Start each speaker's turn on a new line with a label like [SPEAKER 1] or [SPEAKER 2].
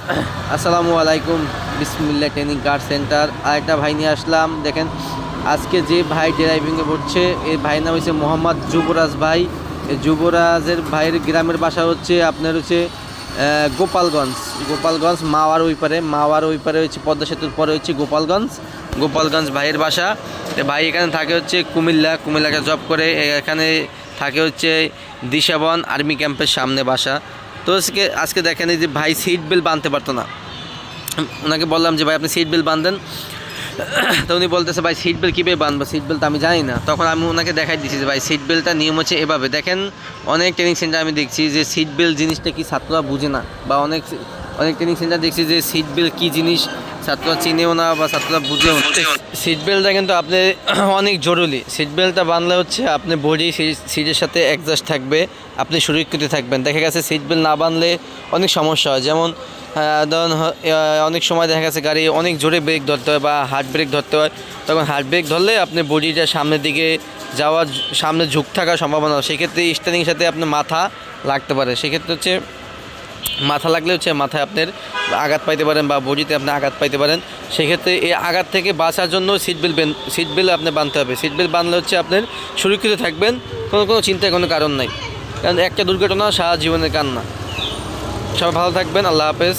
[SPEAKER 1] আসসালামু আলাইকুম। বিসমিল্লাহ ট্রেনিং কার সেন্টার। আরেকটা ভাই নিয়ে আসলাম। দেখেন আজকে যে ভাই ড্রাইভিংয়ে পড়ছে এই ভাইয়ের নাম হচ্ছে মোহাম্মদ যুবরাজ ভাই। এই যুবরাজের ভাইয়ের গ্রামের বাসা হচ্ছে আপনার হচ্ছে গোপালগঞ্জ মাওয়ার ওই পারে হচ্ছে পদ্মা সেতুর পরে হচ্ছে গোপালগঞ্জ ভাইয়ের বাসা। ভাই এখানে থাকে হচ্ছে কুমিল্লাকে জব করে, এখানে থাকে হচ্ছে দিশাবন আর্মি ক্যাম্পের সামনে বাসা। তো আজকে দেখেন এই যে ভাই সিট বেল্ট বাঁধতে পারতো না। ওনাকে বললাম যে ভাই আপনি সিট বেল্ট বাঁধেন, তো উনি বলতেছে ভাই সিট বেল্ট কীভাবে বাঁধবো, সিট বেল্ট আমি জানি না। তখন আমি ওনাকে দেখাই দিচ্ছি যে ভাই সিট বেল্টটা নিয়ম হচ্ছে এভাবে। দেখেন অনেক ট্রেনিং সেন্টার আমি দেখছি যে সিট বেল্ট জিনিসটা কি ছাত্ররা বুঝে না, বা অনেক ট্রেনিং সেন্টার দেখছি যে সিট বেল্ট কী জিনিস ছাত্ররা চিনেও না বা ছাত্ররা বুঝেও না। সিট বেল্টটা কিন্তু আপনি অনেক জরুরি। সিট বেল্টটা বাঁধলে হচ্ছে আপনি বডি সিটের সাথে অ্যাডজাস্ট থাকবে, আপনি সুরক্ষিত থাকবেন। দেখা গেছে সিট বেল্ট না বাঁধলে অনেক সমস্যা হয়, যেমন ধরুন অনেক সময় দেখা গেছে গাড়ি অনেক জোরে ব্রেক ধরতে হয় বা হার্ড ব্রেক ধরতে হয়। তখন হার্ড ব্রেক ধরলে আপনি বডিটা সামনের দিকে সামনে ঝুঁক থাকার সম্ভাবনা হয়। সেক্ষেত্রে স্টিয়ারিংয়ের সাথে আপনার মাথা লাগতে পারে। সেক্ষেত্রে হচ্ছে মাথা লাগলে হচ্ছে মাথায় আপনার আঘাত পাইতে পারেন বা বডিতে আপনি আঘাত পাইতে পারেন। সেক্ষেত্রে এই আঘাত থেকে বাঁচার জন্য সিট বেল্ট আপনি বাঁধতে হবে। সিট বেল্ট বাঁধলে হচ্ছে আপনার সুরক্ষিত থাকবেন, কোনো চিন্তার কোনো কারণ নাই। কারণ একটা দুর্ঘটনা সারা জীবনের কান্না। সবাই ভালো থাকবেন। আল্লাহ হাফেজ।